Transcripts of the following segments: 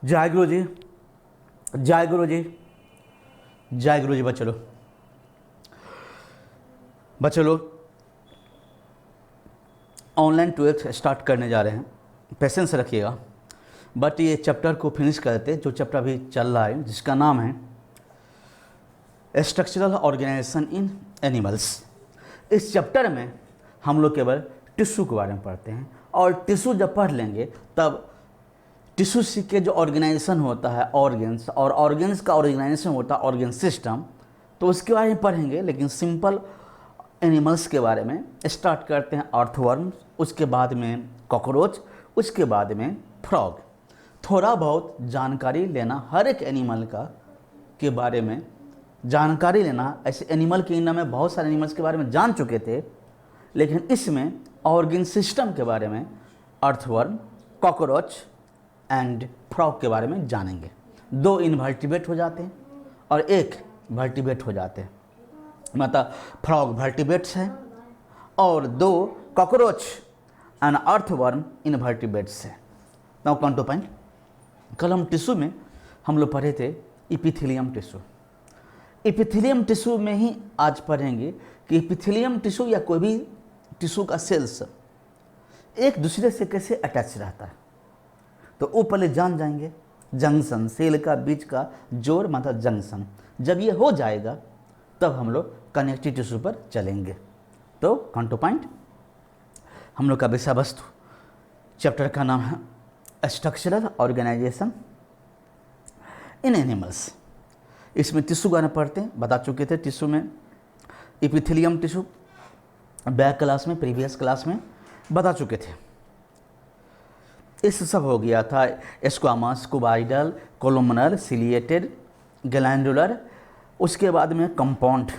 जय गुरु जी, जय गुरु जी, जय गुरु जी। बच्चों लोग, ऑनलाइन 12th स्टार्ट करने जा रहे हैं, पेशेंस रखिएगा। बट ये चैप्टर को फिनिश करते, जो चैप्टर अभी चल रहा है जिसका नाम है स्ट्रक्चरल ऑर्गेनाइजेशन इन एनिमल्स। इस चैप्टर में हम लोग केवल टिश्यू के बारे में पढ़ते हैं, और टिश्यू जब पढ़ लेंगे तब टिश्यू के जो ऑर्गेनाइजेशन होता है ऑर्गेन्स, और ऑर्गेन्स का ऑर्गेनाइजेशन होता है ऑर्गेन सिस्टम, तो उसके बारे में पढ़ेंगे। लेकिन सिंपल एनिमल्स के बारे में स्टार्ट करते हैं। अर्थवर्म, उसके बाद में कॉकरोच, उसके बाद में फ्रॉग। थोड़ा बहुत जानकारी लेना हर एक एनिमल का के बारे में जानकारी लेना। ऐसे एनिमल किंगडम में बहुत सारे एनिमल्स के बारे में जान चुके थे, लेकिन इसमें ऑर्गेन सिस्टम के बारे में अर्थवर्म, कॉकरोच एंड फ्रॉग के बारे में जानेंगे। 2 इनवर्टिब्रेट हो जाते हैं और 1 वर्टिब्रेट हो जाते हैं, मतलब फ्रॉग वर्टिब्रेट्स है और 2 कॉकरोच एंड अर्थवर्म इनवर्टिब्रेट्स है। Now come two point. कल हम टिश्यू में हम लोग पढ़े थे इपिथेलियम टिश्यू। इपिथेलियम टिश्यू में ही आज पढ़ेंगे कि इपिथेलियम टिश्यू या कोई भी टिश्यू का सेल्स एक दूसरे से कैसे अटैच रहता है। तो वो पहले जान जाएंगे। जंक्शन, सेल का बीच का जोड़ मतलब जंक्शन। जब ये हो जाएगा तब हम लोग कनेक्टिव टिश्यू पर चलेंगे। तो कम टू पॉइंट, हम लोग का विषय वस्तु चैप्टर का नाम है स्ट्रक्चरल ऑर्गेनाइजेशन इन एनिमल्स। इसमें टिश्यू गाने पढ़ते हैं, बता चुके थे। टिश्यू में इपिथेलियम टिश्यू बैक क्लास में, प्रीवियस क्लास में बता चुके थे। इस सब हो गया था स्क्वामस, कुबाइडल, कोलुमनर, सिलिएटेड, ग्लैंडुलर, उसके बाद में कंपाउंड,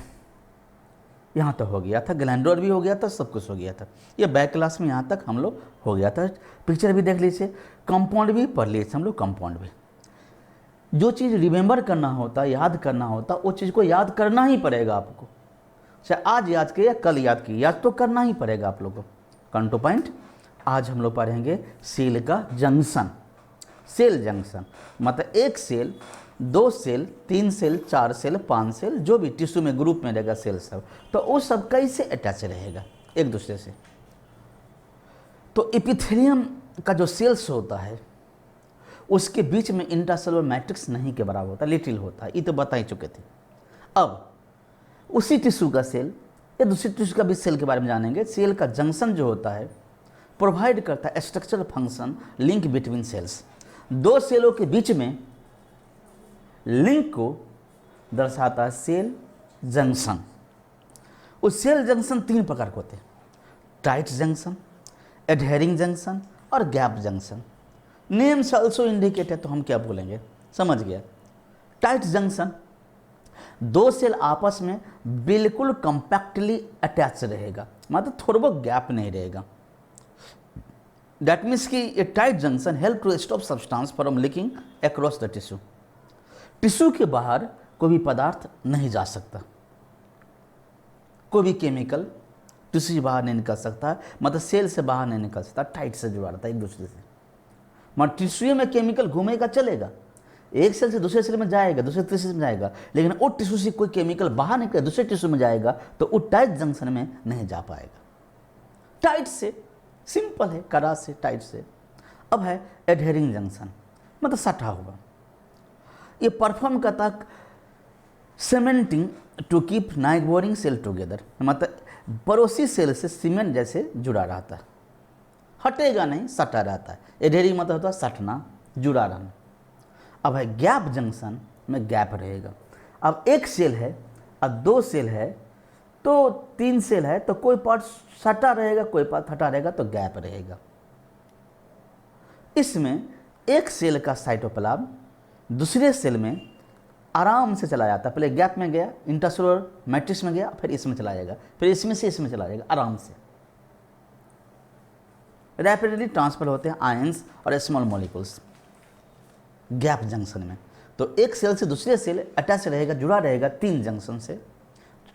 यहाँ तक हो गया था। ग्लैंडुलर भी हो गया था, सब कुछ हो गया था। ये बैक क्लास में यहाँ तक हम लोग हो गया था। पिक्चर भी देख लीजिए, कंपाउंड भी पढ़ लीजिए हम लोग। कंपाउंड भी जो चीज़ रिमेंबर करना होता, याद करना होता, वो चीज़ को याद करना ही पड़ेगा आपको। चाहे आज याद किए या कल याद किए, याद तो करना ही पड़ेगा आप लोगों को। कम टू पॉइंट, आज हम लोग पढ़ेंगे सेल का जंक्शन। सेल जंक्शन मतलब एक cell, 2 cell, 3 cell, 4 cell, 5 cell, जो भी टिश्यू में ग्रुप में रहेगा सेल सब, तो वो सब कैसे अटैच रहेगा एक दूसरे से। तो एपिथेलियम का जो सेल्स होता है उसके बीच में इंट्रासेलुलर मैट्रिक्स नहीं के बराबर होता, लिटिल होता है। ये तो बता ही चुके थे। अब उसी टिश्यू का सेल या दूसरे टिश्यू का भी सेल के बारे में जानेंगे। सेल का जंक्शन जो होता है प्रोवाइड करता है structural function, link between cells. 2 सेलों के बीच में लिंक को दर्शाता है सेल जंक्शन। उस सेल जंक्शन 3 प्रकार के होते हैं: टाइट जंक्शन, एडहेरिंग जंक्शन और gap junction. Names also indicate है, तो हम क्या बोलेंगे, समझ गया। टाइट जंक्शन 2 सेल आपस में बिल्कुल कंपैक्टली अटैच रहेगा, मतलब थोड़ा बहुत गैप नहीं रहेगा। दैट मीन्स कि a tight junction help to stop substance from leaking across the tissue. Tissue के बाहर कोई भी पदार्थ नहीं जा सकता, कोई भी केमिकल टिश्यू से बाहर नहीं निकल सकता, मतलब सेल से बाहर नहीं निकल सकता। टाइट से जुड़ा रहता है एक दूसरे से। मतलब टिश्यू में केमिकल घूमेगा चलेगा, एक सेल से दूसरे सेल में जाएगा, दूसरे तीसरे सेल में जाएगा, लेकिन वो टिश्यू से कोई केमिकल बाहर निकले दूसरे टिश्यू में जाएगा तो वो टाइट जंक्शन में नहीं जा पाएगा। टाइट से सिंपल है, कड़ा से, टाइट से। अब है एडहेरिंग जंक्शन, मतलब सटा हुआ। ये परफॉर्म करता cementing to keep neighbouring cell together, मतलब पड़ोसी सेल से सीमेंट जैसे जुड़ा रहता है, हटेगा नहीं, सटा रहता है। एडहेरिंग मतलब होता है सटना, जुड़ा रहना। अब है गैप जंक्शन में गैप रहेगा। अब एक सेल है, अब 2 सेल है, तो 3 सेल है, तो कोई पार्ट सटा रहेगा, कोई पार्ट हटा रहेगा, तो गैप रहेगा। इसमें एक सेल का साइटोप्लाज्म दूसरे सेल में आराम से चला जाता है। पहले गैप में गया, इंट्रासेलुलर मैट्रिक्स में गया, फिर इसमें चला जाएगा, फिर इसमें से इसमें चला जाएगा, आराम से। रैपिडली ट्रांसफर होते हैं आयंस और स्मॉल मॉलिक्यूल्स गैप जंक्शन में। तो एक सेल से दूसरे सेल अटैच रहेगा, जुड़ा रहेगा 3 जंक्शन से: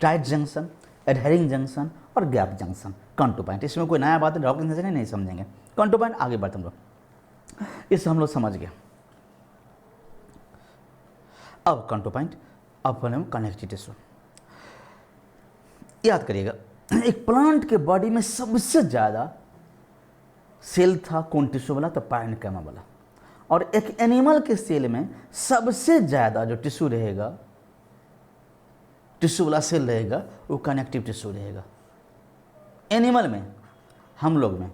टाइट जंक्शन, एडहेरिंग जंक्शन और gap junction. Come two point, इसमें कोई नया बात रॉकेट नहीं समझेंगे। कम टू पॉइंट, आगे बढ़ते हम लोग। इससे हम लोग समझ गए। अब कंट्रोल पॉइंट, अब हम कनेक्टिव टिश्यू। याद करिएगा, एक प्लांट के बॉडी में सबसे ज़्यादा सेल था कौन टिश्यू वाला? तो पारेन्काइमा वाला। और एक एनिमल के सेल में सबसे ज़्यादा जो टिश्यू रहेगा, टिश्यू वाला सेल रहेगा, वो कनेक्टिव टिश्यू रहेगा। एनिमल में, हम लोग में,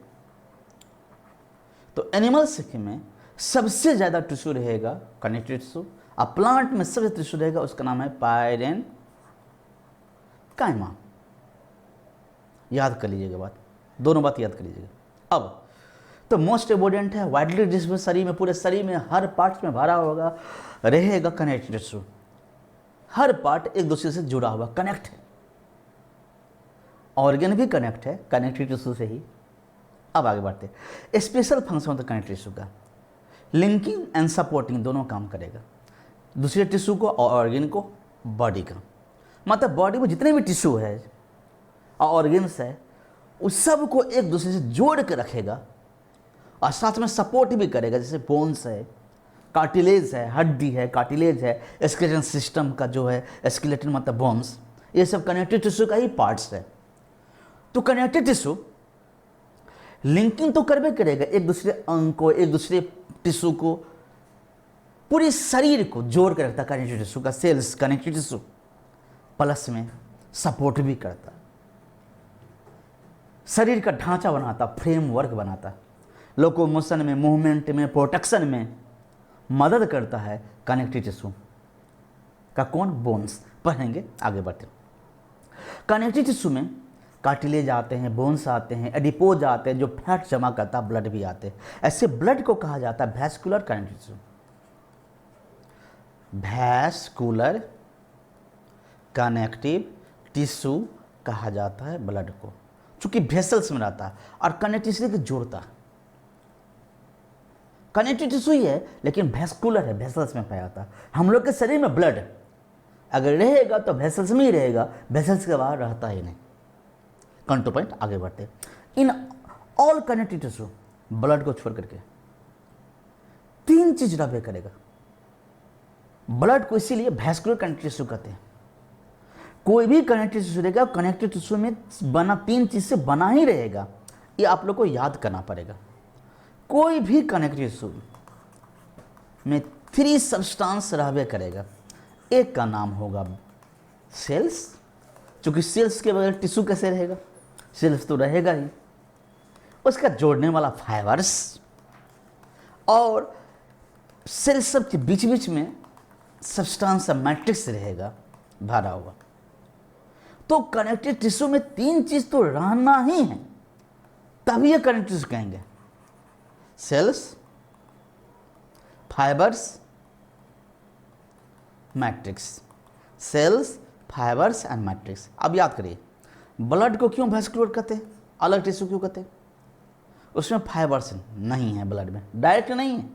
तो एनिमल्स में सबसे ज़्यादा टिश्यू रहेगा कनेक्टिव टिश्यू, और प्लांट में सबसे टिश्यू रहेगा, उसका नाम है पारेन्काइमा। याद कर लीजिएगा बात, दोनों बात याद कर लीजिएगा। अब तो मोस्ट इम्पोर्टेंट है, वाइडली डिस्ट्रीब्यूटेड शरीर में, पूरे शरीर में हर पार्ट्स में भरा होगा रहेगा कनेक्टिव टिश्यू। हर पार्ट एक दूसरे से जुड़ा हुआ, कनेक्ट है। ऑर्गन भी कनेक्ट है कनेक्टिव टिश्यू से ही। अब आगे बढ़ते हैं, स्पेशल फंक्शन होता है कनेक्टिव टिश्यू का, लिंकिंग एंड सपोर्टिंग दोनों काम करेगा, दूसरे टिश्यू को और ऑर्गन को, बॉडी का। मतलब बॉडी में जितने भी टिश्यू है और ऑर्गन्स है, उस सब को एक दूसरे से जोड़ के रखेगा और साथ में सपोर्ट भी करेगा। जैसे बोन्स है, कार्टिलेज है, हड्डी है, कार्टिलेज है, स्केलेटन सिस्टम का जो है, स्केलेटन मतलब बोन्स, ये सब कनेक्टिव टिश्यू का ही पार्ट्स है। तो कनेक्टिव टिश्यू लिंकिंग तो करबे करेगा एक दूसरे अंग को, एक दूसरे टिश्यू को, पूरे शरीर को जोड़ कर रखता है कनेक्टिव टिश्यू का सेल्स, कनेक्टिव टिश्यू प्लस में सपोर्ट भी करता, शरीर का ढांचा बनाता, फ्रेमवर्क बनाता, लोकोमोशन में, मूवमेंट में, प्रोटेक्शन में मदद करता है कनेक्टिव टिश्यू का। कौन? बोन्स। पढ़ेंगे, आगे बढ़ते। कनेक्टिव टिश्यू में कार्टिलेज आते हैं, बोन्स आते हैं, एडिपोज आते हैं जो फैट जमा करता, ब्लड भी आते हैं। ऐसे ब्लड को कहा जाता है vascular connective tissue. Vascular connective tissue कहा जाता है ब्लड को, चूंकि वेसल्स में रहता है और कनेक्टिव टिश्यू को जोड़ता है। कनेक्टिव टिश्यू ही है लेकिन वैस्कुलर है, वेसल्स में पाया जाता है। हम लोग के शरीर में ब्लड अगर रहेगा तो वेसल्स में ही रहेगा, वेसल्स के बाहर रहता ही नहीं। कंट्रोल पॉइंट, आगे बढ़ते। In all connective tissue, blood को छोड़ करके तीन चीज रहबे करेगा। ब्लड को इसीलिए वैस्कुलर कनेक्टिव टिश्यू कहते हैं। कोई भी कनेक्टिव टिश्यू रहेगा, कनेक्टिव टिश्यू में बना तीन चीज से बना ही रहेगा, ये आप लोग को याद करना पड़ेगा। कोई भी कनेक्टिव टिश्यू में थ्री सब्सटेंस रहबे करेगा। एक का नाम होगा सेल्स, क्योंकि सेल्स के बगैर टिश्यू कैसे रहेगा? सेल्स तो रहेगा ही। उसका जोड़ने वाला फाइबर्स, और सेल्स सब के बीच बीच में सब्सटेंस मैट्रिक्स रहेगा भरा हुआ। तो कनेक्टिव टिश्यू में तीन चीज तो रहना ही है, तभी ये कनेक्टिव टिश्यू कहेंगे। Cells, fibres, matrix. Cells, fibres and matrix. अब याद करिए, ब्लड को क्यों वैस्कुलर कहते हैं, अलग टिश्यू क्यों कहते हैं? उसमें फाइबर्स नहीं है, ब्लड में डायरेक्ट नहीं है।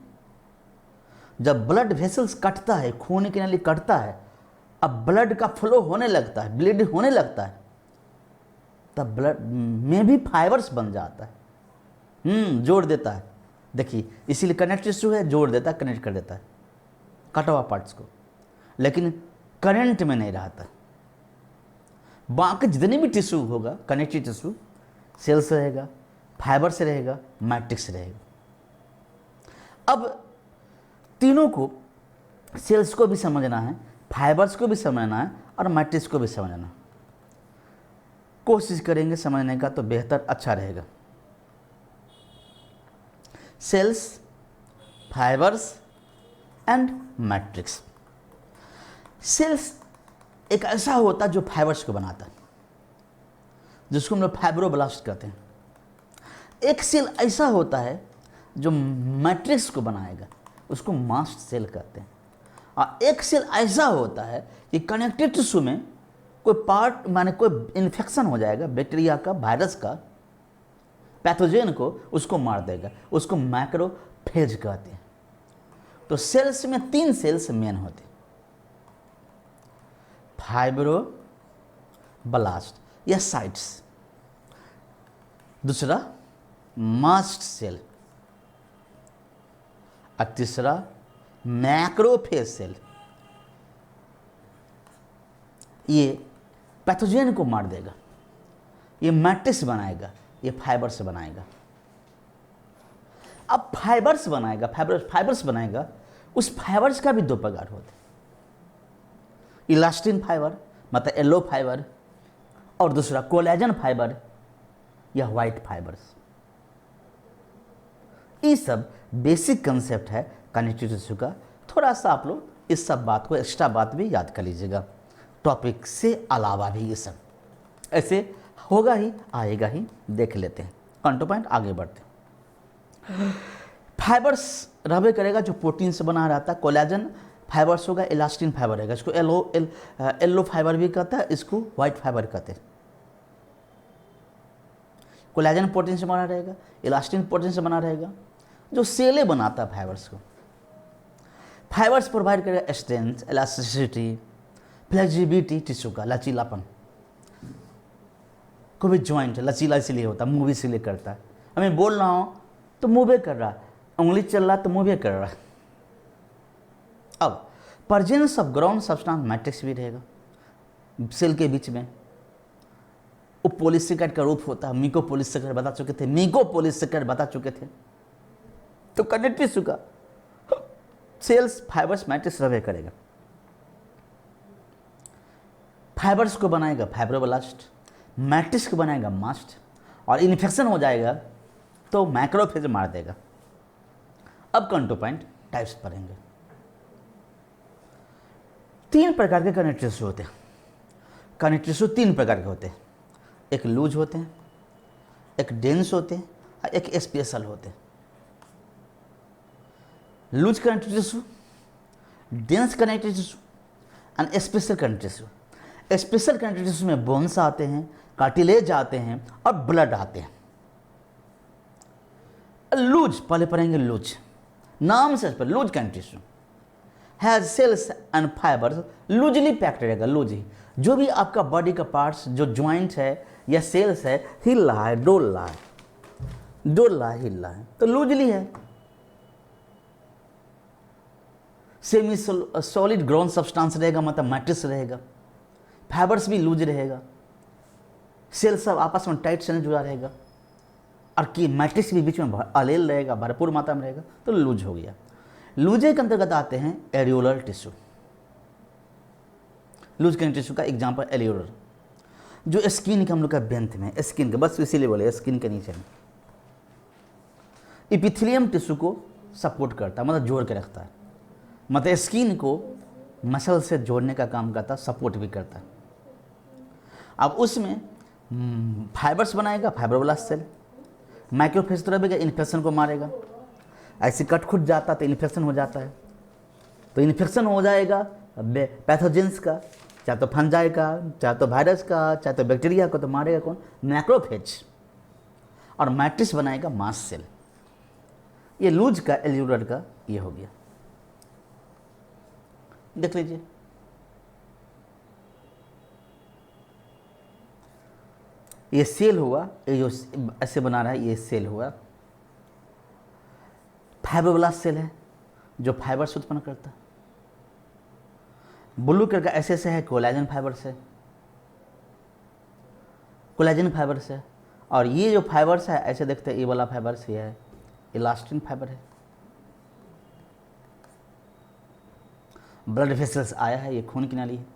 जब ब्लड वेसल्स कटता है, खून के नली कटता है, अब ब्लड का फ्लो होने लगता है, ब्लीड होने लगता है, तब ब्लड में भी फाइबर्स बन जाता है, जोड़ देता है। देखिए, इसीलिए कनेक्टिव टिश्यू है, जोड़ देता है, कनेक्ट कर देता है कटा हुआ पार्ट्स को, लेकिन करंट में नहीं रहता। बाकी जितने भी टिश्यू होगा कनेक्टिव टिश्यू, सेल्स रहेगा, फाइबर से रहेगा, मैट्रिक्स रहेगा। अब तीनों को, सेल्स को भी समझना है, फाइबर्स को भी समझना है और मैट्रिक्स को भी समझना है। कोशिश करेंगे समझने का तो बेहतर, अच्छा रहेगा। Cells, fibres and matrix. Cells एक ऐसा होता है जो फाइबर्स को बनाता है, जिसको हम लोग फाइब्रोब्लास्ट कहते हैं। एक सेल ऐसा होता है जो मैट्रिक्स को बनाएगा, उसको मास्ट सेल कहते हैं। और एक सेल ऐसा होता है कि कनेक्टिव टिश्यू में कोई पार्ट, माने कोई इन्फेक्शन हो जाएगा, बैक्टीरिया का, वायरस का, पैथोजेन को, उसको मार देगा, उसको मैक्रोफेज कहते हैं। तो सेल्स में तीन सेल्स मेन होते हैं, फाइब्रोब्लास्ट या साइट्स, दूसरा मास्ट सेल, और तीसरा मैक्रोफेज सेल। ये पैथोजन को मार देगा, ये मैट्रिक्स बनाएगा, ये फाइबर से बनाएगा। अब फाइबर्स बनाएगा, फाइबर्स बनाएगा, उस फाइबर्स का भी दो प्रकार होते हैं, इलास्टिन फाइबर मतलब येलो फाइबर, और दूसरा कोलेजन फाइबर या व्हाइट फाइबर्स। ये सब बेसिक कंसेप्ट है कनेक्टिव टिश्यू का। थोड़ा सा आप लोग इस सब बात को, एक्स्ट्रा बात भी याद कर लीजिएगा, टॉपिक से अलावा भी ये सब ऐसे होगा ही, आएगा ही, देख लेते हैं। कंटो पॉइंट आगे बढ़ते हैं। फाइबर्स रहबे करेगा जो प्रोटीन से बना रहता है। कोलेजन फाइबर्स होगा, इलास्टिन फाइबर रहेगा, इसको येलो फाइबर भी कहता है, इसको व्हाइट फाइबर कहते हैं। कोलेजन प्रोटीन से बना रहेगा, इलास्टिन प्रोटीन से बना रहेगा, जो सेलें बनाता है फाइबर्स को। फाइबर्स प्रोवाइड करेगा स्ट्रेंथ, इलास्टिसिटी, फ्लेक्सिबिलिटी, टिश्यू का लचीलापन। कोई भी जॉइंट लचीला इसलिए होता है, मूव इसलिए करता है। मैं बोल रहा हूँ तो मूवे कर रहा है, उंगली चल रहा है तो मूवे कर रहा है। अब presence of ground substance matrix भी रहेगा सेल के बीच में। वो पॉलीसेकेट का रूप होता है, मीकोपॉलीसेकेट बता चुके थे, मीकोपॉलीसेकेट बता चुके थे। तो कनेक्टिव टिश्यू का सेल्स फाइबर्स मैट्रिक्स रहे करेगा। फाइबर्स को बनाएगा फाइब्रोब्लास्ट, मैट्रिक्स को बनाएगा मास्ट, और इन्फेक्शन हो जाएगा तो मैक्रोफेज मार देगा। अब कंटो पॉइंट टाइप्स पढ़ेंगे। 3 प्रकार के कनेक्टिव टिश्यू होते हैं। कनेक्टिव टिश्यू 3 प्रकार के होते हैं, एक लूज होते हैं, एक डेंस होते हैं, और एक स्पेशल होते हैं। Loose connective tissue, dense connective tissue and special connective tissue. Special connective tissue में बोन्स आते हैं, कार्टिलेज आते हैं और ब्लड आते हैं। लूज पहले पढ़ेंगे। लूज नाम से पर loose connective tissue has cells and fibres loosely packed रहेगा। लूज ही जो भी आपका बॉडी का पार्ट्स, जो ज्वाइंट है या सेल्स है, हिल रहा है, डोल रहा है, हिल रहा है, तो लूजली है। सेमी सॉलिड ग्राउंड सब्सटेंस रहेगा, मतलब मैट्रिक्स रहेगा। फाइबर्स भी लूज रहेगा, सेल सब आपस में टाइट से जुड़ा रहेगा, और की मैट्रिक्स भी बीच में अलेल रहेगा, भरपूर मात्रा में रहेगा, तो लूज हो गया। लूजे के अंतर्गत आते हैं areolar tissue. Loose connective tissue का एग्जांपल एरियोलर, जो स्किन के हम लोग का बेंथ में, स्किन के, बस इसीलिए बोले स्किन के नीचे में। इपिथेलियम टिश्यू को सपोर्ट करता है, मतलब जोड़ के रखता है, मतलब स्किन को मसल से जोड़ने का काम करता है, सपोर्ट भी करता है। अब उसमें फाइबर्स बनाएगा, फाइब्रोब्लास्ट सेल, माइक्रोफेज तो रहेगा, इन्फेक्शन को मारेगा। ऐसे कट खुट जाता तो इन्फेक्शन हो जाता है, तो इन्फेक्शन हो जाएगा पैथोजेंस का, चाहे तो फंजाई का, चाहे तो वायरस का, चाहे तो बैक्टीरिया को, तो मारेगा कौन? मैक्रोफेज। और मैट्रिक्स बनाएगा मास्ट सेल। ये लूज का, एल्यूलर का ये हो गया, देख लीजिए। ये सेल हुआ, ये जो ऐसे बना रहा है ये सेल हुआ। फाइब्रोब्लास्ट सेल है जो फाइबर्स उत्पन्न करता है। ब्लू कलर का ऐसे है, कोलेजन फाइबर्स है, कोलेजन फाइबर्स है। और ये जो फाइबर्स है ऐसे देखते हैं, ये वाला फाइबर्स ये है, इलास्टिन फाइबर है। ब्लड वेसल्स आया है, ये खून की नाली है।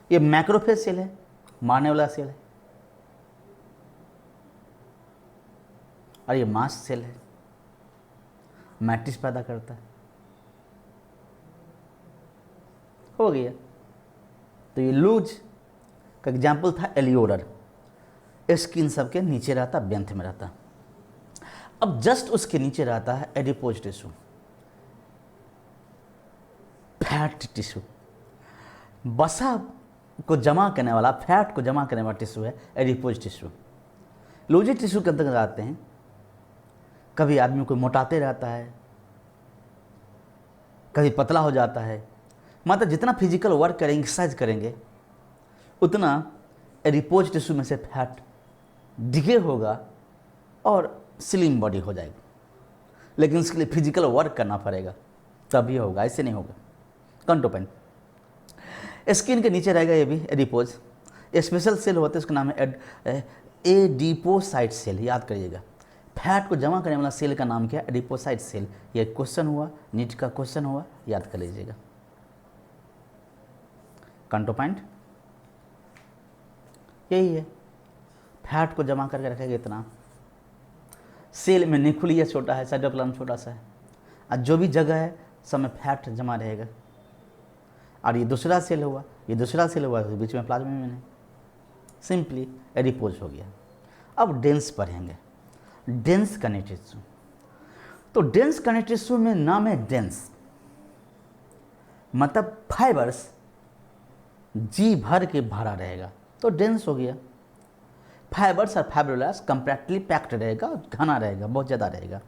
ये मैक्रोफेज सेल है, मारने वाला सेल है। और ये मास्ट सेल है, मैट्रिक्स पैदा करता है। हो गया। तो ये लूज का एग्जाम्पल था एलियोलर, स्किन सबके नीचे रहता, बेंथ में रहता। अब जस्ट उसके नीचे रहता है एडिपोज टिश्यू, फैट टिश्यू। वसा को जमा करने वाला, फैट को जमा करने वाला टिश्यू है एडिपोज टिश्यू। लूजी टिश्यू के अंतर्गत आते हैं, कभी आदमी को मोटाते रहता है, कभी पतला हो जाता है। मतलब जितना फिजिकल वर्क करेंगे, एक्सरसाइज करेंगे, उतना एडिपोज टिश्यू में से फैट डिगे होगा और स्लिम बॉडी हो जाएगी। लेकिन उसके लिए फिजिकल वर्क करना पड़ेगा, तभी होगा, ऐसे नहीं होगा। कंटो पॉइंट। स्किन के नीचे रहेगा ये भी एडिपोज। स्पेशल सेल होते हैं, उसका नाम है एडिपोसाइट सेल, याद करिएगा। फैट को जमा करने वाला सेल का नाम क्या है? Adipocyte cell. ये क्वेश्चन हुआ, नीट का क्वेश्चन हुआ, याद कर लीजिएगा। कंट्रो पॉइंट यही है, फैट को जमा करके रखेगा इतना। सेल में न्यूक्लियस छोटा है, साइटोप्लाज्म छोटा सा है, और जो भी जगह है सब में फैट जमा रहेगा। और ये दूसरा सेल हुआ, ये दूसरा सेल हुआ, तो बीच में प्लाज्मा में नहीं, सिंपली एडिपोज हो गया। अब डेंस पढ़ेंगे, डेंस कनेक्टिव टिश्यू। तो डेंस कनेक्टिव टिश्यू में नाम है डेंस, मतलब फाइबर्स जी भर के भरा रहेगा, तो डेंस हो गया। फाइबर्स और फाइब्रोलास कंपैक्टली पैक्ड रहेगा, घना रहेगा, बहुत ज़्यादा रहेगा।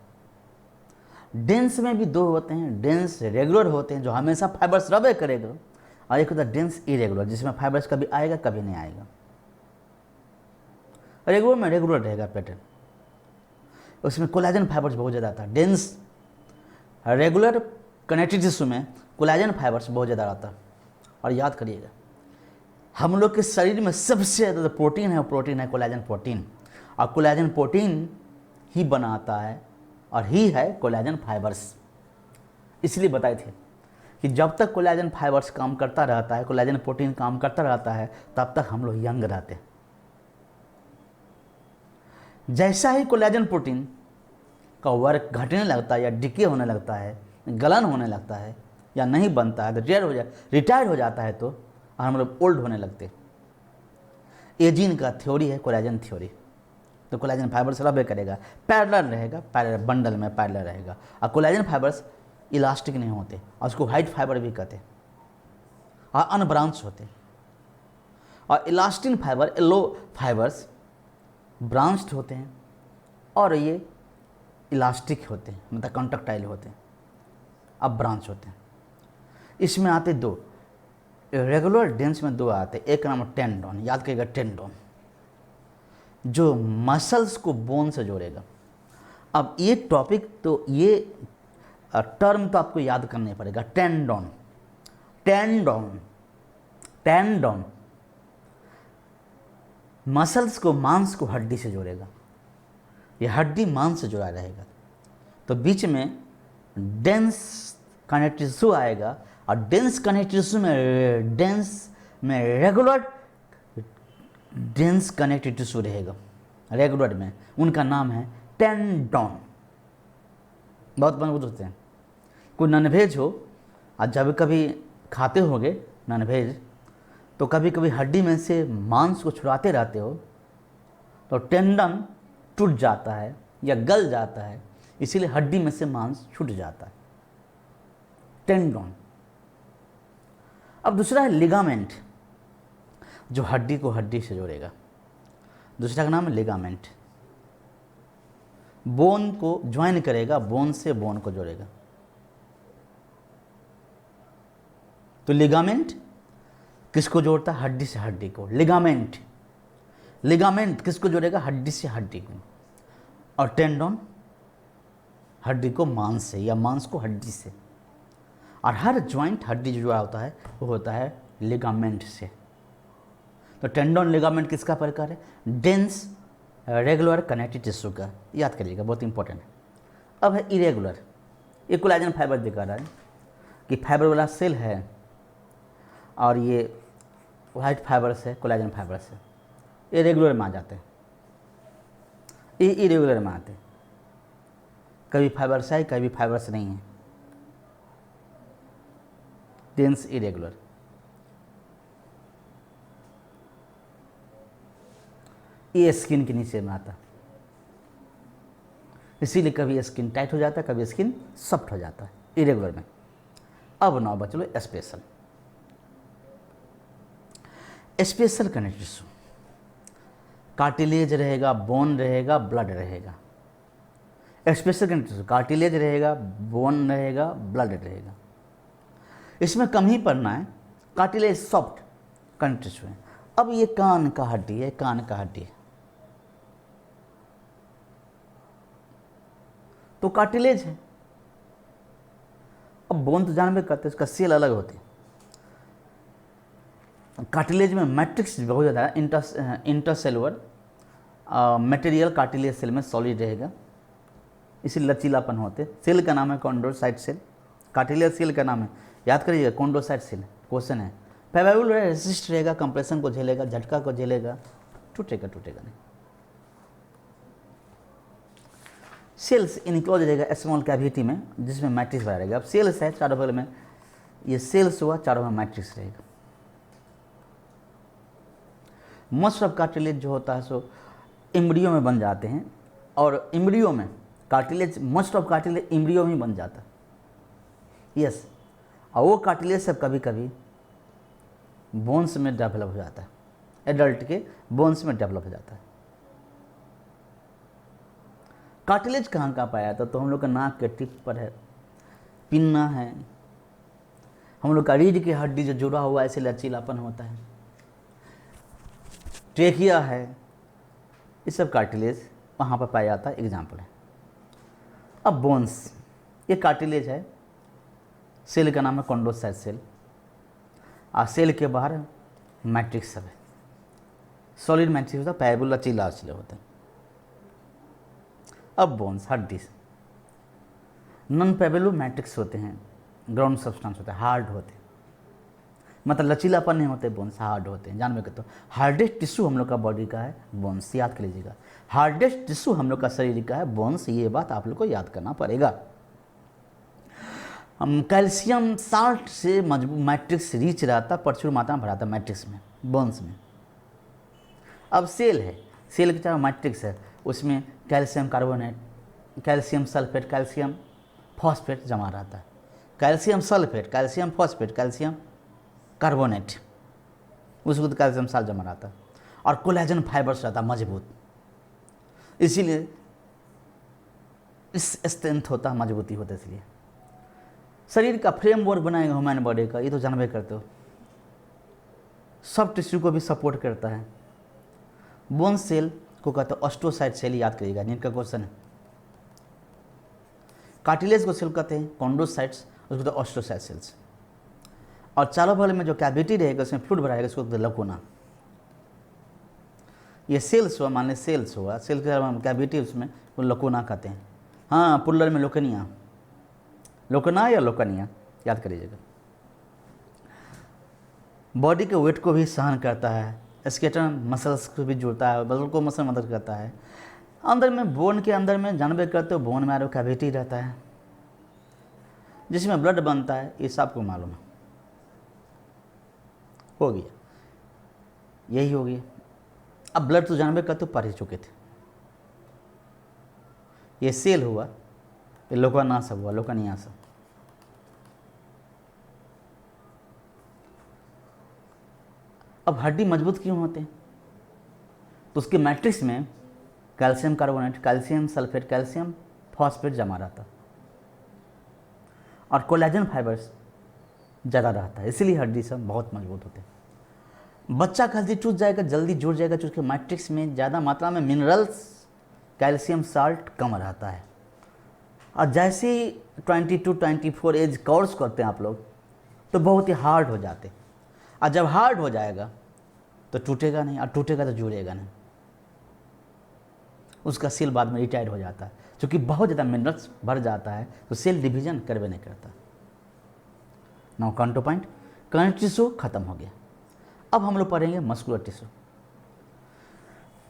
डेंस में भी दो होते हैं, डेंस रेगुलर होते हैं जो हमेशा फाइबर्स रबे करेगा, और एक होता है डेंस इरेगुलर जिसमें फाइबर्स कभी आएगा कभी नहीं आएगा। रेगुलर में रेगुलर रहेगा पैटर्न, उसमें कोलाजन फाइबर्स बहुत ज़्यादा आता है। डेंस रेगुलर कनेक्टिव टिश्यू में कोलाजन फाइबर्स बहुत ज़्यादा आता है। और याद करिएगा, हम लोग के शरीर में सबसे ज़्यादा प्रोटीन है, प्रोटीन है कोलाजन प्रोटीन, और कोलाजन प्रोटीन ही बनाता है और ही है कोलाजन फाइबर्स। इसलिए बताए थे कि जब तक कोलाजन फाइबर्स काम करता रहता है, कोलाजन प्रोटीन काम करता रहता है, तब तक हम लोग यंग रहते हैं। जैसा ही कोलाजन प्रोटीन का वर्क घटने लगता है या डिके होने लगता है, गलन होने लगता है या नहीं बनता है, तो रिटायर हो जाता है, तो हम लोग ओल्ड होने लगते। एजिंग का थ्योरी है कोलाजन थ्योरी। तो कोलाजन फाइबर्स रबे करेगा, पैरेलल रहेगा, पैरेलल बंडल में पैरेलल रहेगा। और कोलाजन फाइबर्स इलास्टिक नहीं होते, और उसको वाइट फाइबर भी कहते हैं, और अनब्रांच होते। और elastin fibre, yellow fibres branched होते हैं, और ये इलास्टिक होते हैं, मतलब कॉन्ट्रैक्टाइल होते हैं, अब ब्रांच होते हैं। इसमें आते दो, रेगुलर डेंस में दो आते हैं, एक का नाम है टेंडोन, याद करिएगा टेंडोन, जो मसल्स को बोन से जोड़ेगा। अब ये टॉपिक, तो ये टर्म तो आपको याद करने पड़ेगा, टेंडोन। टेंडोन टेंडोन मसल्स को, मांस को हड्डी से जोड़ेगा। ये हड्डी मांस से जुड़ा रहेगा, तो बीच में डेंस कनेक्टिव टिश्यू आएगा, और डेंस कनेक्टिव टिश्यू में डेंस में रेगुलर डेंस कनेक्टिव टिश्यू रहेगा। रेगुलर में उनका नाम है टेंडोन। बहुत मजबूत होते हैं। कोई नॉनवेज हो, और जब कभी खाते होगे नॉनवेज, तो कभी कभी हड्डी में से मांस को छुड़ाते रहते हो, तो टेंडन टूट जाता है या गल जाता है, इसीलिए हड्डी में से मांस छूट जाता है, टेंडोन। अब दूसरा है लिगामेंट, जो हड्डी को हड्डी से जोड़ेगा। दूसरा का नाम है लिगामेंट, बोन को ज्वाइन करेगा, बोन से बोन को जोड़ेगा। तो लिगामेंट किसको जोड़ता है? हड्डी से हड्डी को। लिगामेंट, लिगामेंट किसको जोड़ेगा? हड्डी से हड्डी को। और टेंडोन हड्डी को मांस से, या मांस को हड्डी से। और हर ज्वाइंट हड्डी जो जुड़ा होता है वो होता है लिगामेंट से। तो टेंडोन लिगामेंट किसका प्रकार है? डेंस रेगुलर कनेक्टिव टिश्यू का, याद करिएगा, बहुत इंपॉर्टेंट है। अब है इरेगुलर, ये कोलाजन फाइबर दिखा रहा है कि फाइबर वाला सेल है, और ये वाइट फाइबर्स है, कोलाजन फाइबर्स है, ये रेगुलर में आ जाते हैं, ये इरेगुलर में आते हैं। कभी फाइबर्स है, कभी फाइबर्स नहीं है, डेंस इरेगुलर। ये स्किन के नीचे में आता है, इसीलिए कभी स्किन टाइट हो जाता है, कभी स्किन सॉफ्ट हो जाता है इरेगुलर में। अब नौ बच लो special. Special connective tissue, cartilage रहेगा, बोन रहेगा, ब्लड रहेगा। स्पेशल कनेक्टिव टिश्यू कार्टिलेज रहेगा, बोन रहेगा, ब्लड रहेगा। इसमें कम ही पढ़ना है, कार्टिलेज सॉफ्ट कनेक्टिव टिश्यू है। अब ये कान का हड्डी है, कान का हड्डी है, तो कार्टिलेज है। अब बोन तो जानबे करते, उसका सेल अलग होते, कार्टिलेज में मैट्रिक्स बहुत ज़्यादा है, इंटरसेलुलर मटेरियल कार्टिलेज सेल में सॉलिड रहेगा, इसीलिए लचीलापन होते। सेल का नाम है कॉन्ड्रोसाइट सेल, कार्टिलेज सेल का नाम है, याद करिएगा कॉन्ड्रोसाइट सेल, क्वेश्चन है। फैब्यूल रेसिस्ट रहेगा, कंप्रेशन को झेलेगा, झटका को झेलेगा, टूटेगा नहीं। सेल्स इनक्लोज रहेगा स्मॉल कैविटी में जिसमें मैट्रिक्स भरा रहेगा। अब सेल्स है चारों बगल में, ये सेल्स हुआ, चारों में मैट्रिक्स रहेगा। मोस्ट ऑफ कार्टिलेज जो होता है सो इम्ब्रियो में बन जाते हैं, और इम्ब्रियो में cartilage, most of cartilage embryo में बन जाता है। यस, और वो कार्टिलेज सब कभी कभी बोन्स में डेवलप हो जाता है, एडल्ट के बोन्स में डेवलप हो जाता है। कार्टिलेज कहाँ कहाँ पाया जाता तो हम लोग का नाक के टिप पर है, पिन्ना है, हम लोग का रीढ़ की हड्डी जो जुड़ा हुआ है ऐसे लचीलापन होता है, ट्रेकिया है, ये सब कार्टिलेज वहाँ पर पाया जाता है, एग्जाम्पल है। अब बोन्स, ये कार्टिलेज है, सेल का नाम है कॉन्ड्रोसाइट सेल, और सेल के बाहर मैट्रिक्स सब है, सॉलिड मैट्रिक्स होता है, पैबुल लचीला होते हैं। अब बोन्स, हड्डीज, नॉन पैबुलर मैट्रिक्स होते हैं, ग्राउंड सब्सटेंस होते हैं, हार्ड होते हैं, मतलब लचीलापन नहीं होते, बोन्स हार्ड होते हैं। जानवे कहते हो हार्डेस्ट टिश्यू हम लोग का बॉडी का है बोन्स, याद कर लीजिएगा, हार्डेस्ट टिश्यू हम लोग का शरीर का है बोन्स, ये बात आप लोग को याद करना पड़ेगा। हम कैल्शियम साल्ट से मजबूत मैट्रिक्स रिच रहता, प्रचुर मात्रा में भरा था मैट्रिक्स में, बोन्स में। अब सेल है, सेल के चाहे मैट्रिक्स है, उसमें calcium carbonate, calcium sulphate, calcium phosphate जमा रहता है, calcium sulphate, calcium phosphate, calcium carbonate, उसको तो कैल्शियम साल्ट जमा रहता है, और कोलेजन फाइबर्स रहता मजबूत, इसीलिए इस स्ट्रेंथ होता है, मजबूती होता है। इसलिए शरीर का फ्रेमवर्क बनाएगा ह्यूमन बॉडी का, ये तो जानबे करते हो, सब टिश्यू को भी सपोर्ट करता है। बोन सेल को कहते हैं ऑस्टोसाइट सेल, याद करिएगा, नीट का क्वेश्चन है। कार्टिलेज को सेल कहते हैं कॉन्ड्रोसाइट्स, उसको कहते हैं ऑस्टोसाइट सेल्स। और चारों बगल में जो कैविटी रहेगा उसमें फ्लूइड भराएगा, उसको कहते हैं लकोना। ये सेल्स हुआ, मान ली सेल्स हुआ, सेल के कैविटी उसमें वो लकोना कहते हैं। हाँ, पुलर में लोकनिया, लोकना या लोकनिया, याद करिएगा। बॉडी के वेट को भी सहन करता है, स्केलेटन मसल्स को भी जोड़ता है, बदल को मसल मदद करता है। अंदर में बोन के अंदर में जानबे करते हो बोन मैरो कैविटी रहता है जिसमें ब्लड बनता है, ये सबको मालूम है। हो गया, यही हो गया। अब ब्लड तो जानबे करते हो पढ़ ही चुके थे। ये सेल हुआ, ये लोकाना सब हुआ, लोकानिया सब। अब हड्डी मजबूत क्यों होते हैं? तो उसके मैट्रिक्स में calcium carbonate, calcium sulphate, calcium phosphate जमा रहता और कोलेजन फाइबर्स ज़्यादा रहता है, इसीलिए हड्डी सब बहुत मजबूत होते हैं। बच्चा का जल्दी टूट जाएगा, जल्दी जुड़ जाएगा, क्योंकि मैट्रिक्स में ज़्यादा मात्रा में मिनरल्स, कैल्शियम साल्ट कम रहता है। और जैसे ही 22-24 एज कोर्स करते हैं आप लोग तो बहुत ही हार्ड हो जाते हैं, और जब हार्ड हो जाएगा तो टूटेगा नहीं, और टूटेगा तो जुड़ेगा नहीं, उसका सेल बाद में रिटायर हो जाता है। क्योंकि बहुत ज़्यादा मिनरल्स भर जाता है तो सेल डिवीजन करवे नहीं करता। Now come two point, connective tissue खत्म हो गया। अब हम लोग पढ़ेंगे मस्कुलर टिश्यू।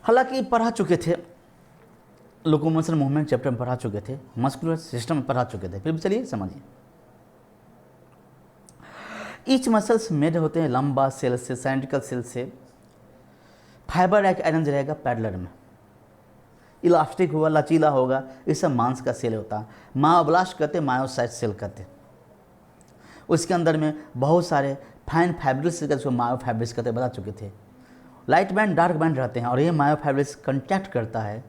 हालांकि पढ़ा चुके थे, लोकोमोशन मूवमेंट चैप्टर में पढ़ा चुके थे, मस्कुलर सिस्टम में पढ़ा चुके थे, फिर भी चलिए समझिए। ईच मसल्स मेड होते हैं लंबा सेल से, साइंटिकल सेल से। फाइबर एक अरेंज रहेगा पैडलर में, इलास्टिक हुआ, लचीला होगा, ये सब मांस का सेल होता है। मायोब्लास्ट कहते हैं, मायोसाइट सेल कहते हैं। उसके अंदर में बहुत सारे फाइन फाइब्रिल्स, जिसको मायोफाइब्रिल्स कहते हैं, बता चुके थे। लाइट बैंड, डार्क बैंड रहते हैं, और ये मायोफाइब्रिल्स कंटैक्ट करता है,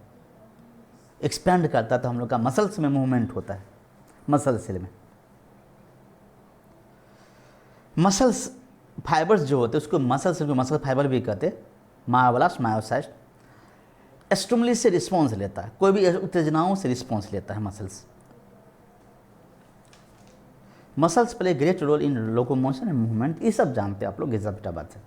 एक्सपेंड करता है, तो हम लोग का मसल्स में मूवमेंट होता है, मसल सेल में। मसल्स फाइबर्स जो होते हैं उसको मसल फाइबर भी कहते हैं। मायोब्लास्ट, मायोसाइट स्टिमुली से रिस्पॉन्स लेता है, कोई भी उत्तेजनाओं से रिस्पॉन्स लेता है muscles. Muscles play great role in locomotion and movement, ये सब जानते हैं आप लोग, ये सब बात है।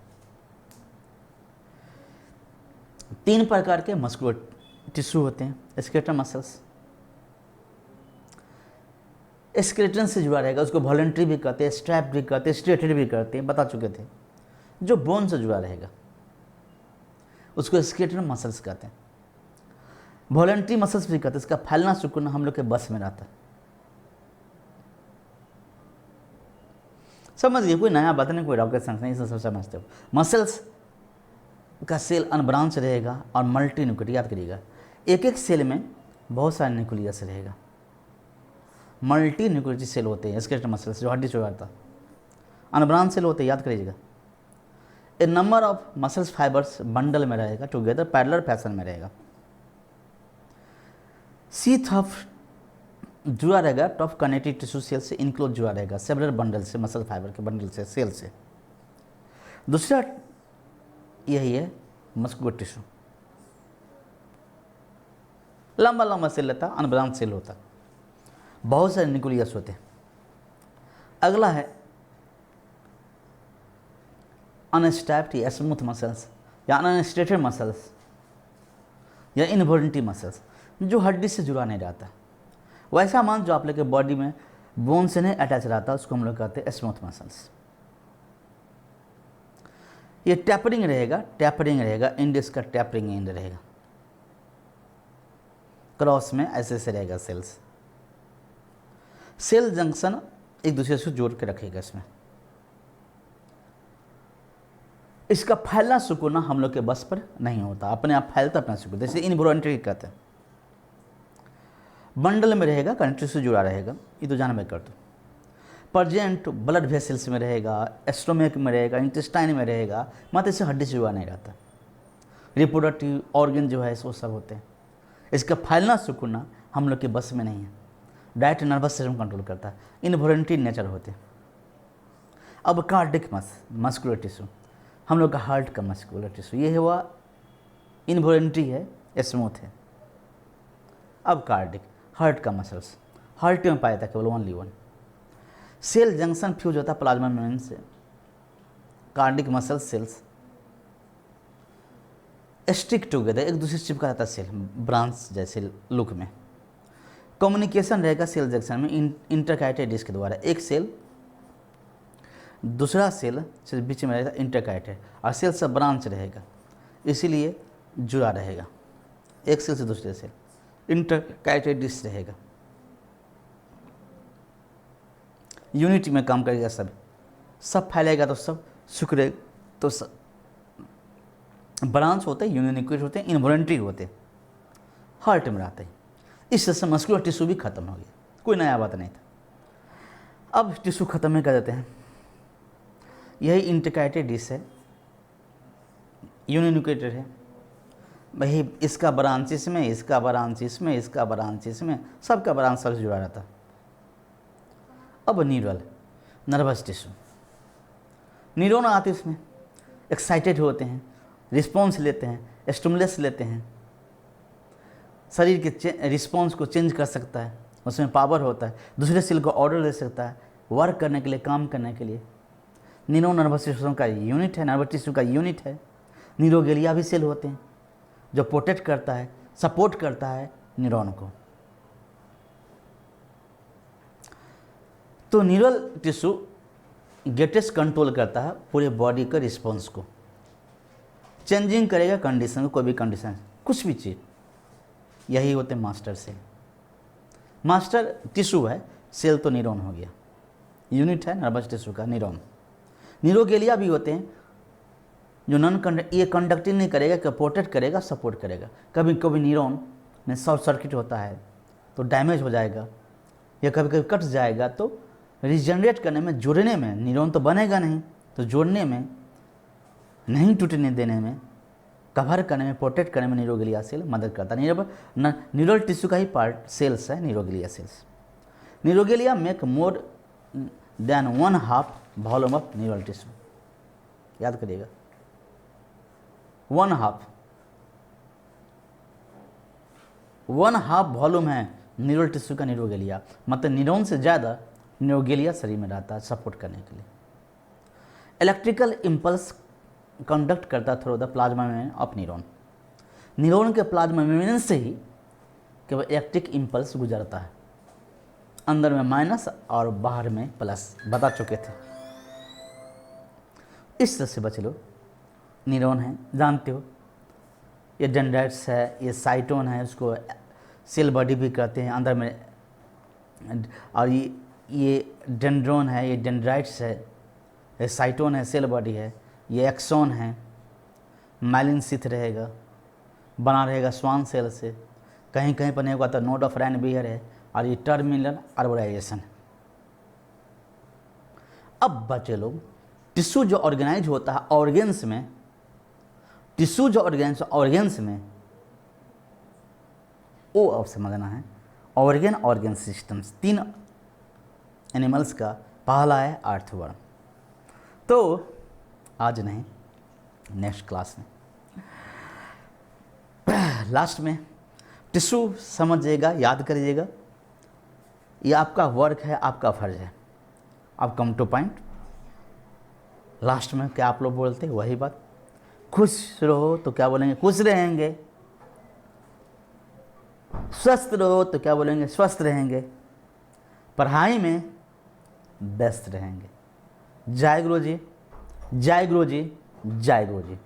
3 प्रकार के मस्कुलर टिश्यू होते हैं। स्केलेटल मसल्स स्केलेटन से जुड़ा रहेगा, उसको वॉलंटरी भी कहते हैं, स्ट्रैप भी कहते हैं, स्ट्रेटेड भी कहते हैं, बता चुके थे। जो बोन से जुड़ा रहेगा उसको स्केलेटल मसल्स कहते हैं। वॉलंटरी मसल्स भी कहते हैं। इसका फैलना सिकुड़ना हम लोग के बस में रहता है। समझिए, कोई नया बात नहीं, कोई रॉकेट साइंस नहीं, सब समझते हो। मसल्स का सेल अनब्रांच रहेगा और मल्टी न्यूक्लियस, याद करिएगा, एक एक सेल में बहुत सारे न्यूक्लियस रहेगा। मल्टी न्यूक्लियस सेल होते हैं स्केलेटल मसल्स, जो हड्डी से जुड़ा था। अनब्रांच सेल होते हैं, याद करिएगा। A number of muscles fibres bundle में रहेगा, टुगेदर पैरेलल फैशन में रहेगा। सीथ ऑफ जुड़ा रहेगा, टॉप कनेक्टिव टिश्यू सेल से इनक्लोज जुड़ा रहेगा, सेवरल बंडल से, मसल फाइबर के बंडल से, सेल से। दूसरा यही है मस्कुलर टिश्यू, लंबा लंबा सेल रहता, अनब्रांच सेल होता, बहुत सारे न्यूक्लियस होते हैं। अगला है अनस्ट्रैप्ड या स्मूथ मसल्स या अनस्ट्रेटेड मसल्स या इनवॉल्यूंटरी मसल्स, जो हड्डी से जुड़ा नहीं रहता। वैसा मान जो आप लोग के बॉडी में बोन से नहीं अटैच रहता, उसको हम लोग कहते हैं स्मूथ मसल्स। ये टैपरिंग रहेगा, इंडेक्स का टैपरिंग एंड रहेगा, क्रॉस में ऐसे से रहेगा सेल्स। सेल जंक्शन एक दूसरे से जोड़ के रखेगा इसमें। इसका फैलना सिकुड़ना हम लोग के बस पर नहीं होता, अपने आप फैलता अपना सिकुड़, जैसे इनवॉलंटरी कहते हैं। बंडल में रहेगा, कंट्री से जुड़ा रहेगा, ये तो जान मैं कर दूँ। प्रेजेंट ब्लड वेसल्स में रहेगा, स्टोमक में रहेगा, इंटेस्टाइन में रहेगा, मत इसे हड्डी से जुड़ा नहीं रहता। रिप्रोडक्टिव ऑर्गन जो है वो सब होते हैं। इसका फैलना सिकुड़ना हम लोग के बस में नहीं है, डायरेक्ट नर्वस सिस्टम कंट्रोल करता है, इनवॉलंटरी नेचर होते हैं। अब कार्डिक मस्कुलर टिश्यू, हम लोग का हार्ट का मस्कुलर टिश्यू, ये हुआ इनवॉलंटरी है, स्मूथ है। अब कार्डिक, हार्ट का मसल्स, हार्ट में पाया था केवल only one. Cell junction fuse होता है प्लाज्मा मेम्ब्रेन से, cardiac muscle cells stick together, एक दूसरे से चिपका रहता है सेल, ब्रांच जैसे लुक में। कम्युनिकेशन रहेगा सेल जंक्शन में इंटरकाइटेड डिस्क के द्वारा, एक सेल दूसरा सेल से बीच में रहेगा इंटरकाइटेड, और सेल से ब्रांच रहेगा, इसीलिए जुड़ा रहेगा एक सेल से दूसरे सेल, इंटरकाइटेड डिस्क रहेगा। यूनिटी में काम करेगा, सब फैलेगा तो सब सिकुड़ेगा तो सब। ब्रांच होते हैं, यूनिन्यूक्लियस होते हैं, इनवॉलंटरी होते हैं, हार्ट में रहते हैं। इस तरह से मस्कुलर टिश्यू भी खत्म हो गया, कोई नया बात नहीं था। अब टिश्यू खत्म नहीं कर देते हैं। यही इंटरकाइटेड डिस्क है, यूनिन्यूक्लिएटेड है, वही इसका ब्रांच इसमें, इसका ब्रांच इसमें, इसका ब्रांच इसमें, सबका ब्रांच सबसे जुड़ा रहता। अब न्यूरल नर्वस टिश्यू, न्यूरॉन आते इसमें, एक्साइटेड होते हैं, रिस्पॉन्स लेते हैं, स्टिमुलस लेते हैं, शरीर के रिस्पॉन्स को चेंज कर सकता है, उसमें पावर होता है, दूसरे सेल को ऑर्डर दे सकता है वर्क करने के लिए, काम करने के लिए। न्यूरो नर्वस टिश्यू का यूनिट है, नर्वस टिश्यू का यूनिट है। न्यूरोगेलिया भी सेल होते हैं जो प्रोटेक्ट करता है, सपोर्ट करता है न्यूरॉन को। तो न्यूरल टिश्यू गेटेस्ट कंट्रोल करता है पूरे बॉडी के रिस्पॉन्स को, चेंजिंग करेगा कंडीशन को, कोई भी कंडीशन, कुछ भी चीज़। यही होते हैं मास्टर सेल। मास्टर टिश्यू है, सेल तो न्यूरॉन हो गया, यूनिट है नर्वस टिश्यू का न्यूरॉन। न्यूरोगेलिया भी होते हैं जो ये कंडक्टिंग नहीं करेगा, कि प्रोटेक्ट करेगा, सपोर्ट करेगा। कभी कभी न्यूरॉन में शॉर्ट सर्किट होता है तो डैमेज हो जाएगा, या कभी कभी कट जाएगा, तो रिजनरेट करने में, जोड़ने में, न्यूरॉन तो बनेगा नहीं, तो जोड़ने में, नहीं टूटने देने में, कवर करने में, प्रोटेक्ट करने में न्यूरोगेलिया सेल मदद करता है। न्यूरल टिश्यू का ही पार्ट सेल्स है neuroglia cells. Neuroglia make more than 1/2 volume of neural tissue, याद करिएगा, 1/2 वॉल्यूम है न्यूरल टिश्यू का न्यूरोगेलिया, मतलब न्यूरॉन से ज़्यादा न्यूरोगेलिया शरीर में रहता है सपोर्ट करने के लिए। इलेक्ट्रिकल इम्पल्स कंडक्ट करता through the plasma membrane of neuron. Neuron के प्लाज्मा मेम्ब्रेन से ही केवल इलेक्ट्रिक इम्पल्स गुजरता है, अंदर में माइनस और बाहर में प्लस, बता चुके थे। इस तरह से बच लो। न्यूरॉन है, जानते हो, ये डेंड्राइट्स है, ये साइटोन है, उसको सेल बॉडी भी कहते हैं अंदर में। और ये डेंड्रोन है, ये डेंड्राइट्स है, ये साइटोन है, सेल बॉडी है, ये एक्सोन है, माइलिन शीथ रहेगा, बना रहेगा स्वान सेल से, कहीं कहीं पर नहीं होगा तो नोड ऑफ रैनबियर है, और ये टर्मिनल अर्बोराइजेशन। अब बचे लोग टिश्यू जो ऑर्गेनाइज होता है ऑर्गेन्स में, टिश्यू जो ऑर्गेन्स में, वो अब समझना है। ऑर्गन सिस्टम्स 3 एनिमल्स का, पहला है अर्थवर्म। तो आज नहीं, नेक्स्ट क्लास में लास्ट में टिश्यू समझिएगा, याद करिएगा, ये आपका वर्क है, आपका फर्ज है। अब कम टू पॉइंट, लास्ट में क्या आप लोग बोलते हैं वही बात, खुश रहो तो क्या बोलेंगे, खुश रहेंगे, स्वस्थ रहो तो क्या बोलेंगे, स्वस्थ रहेंगे, पढ़ाई में व्यस्त रहेंगे। जय गुरु जी, जय गुरु जी, जय गुरु जी।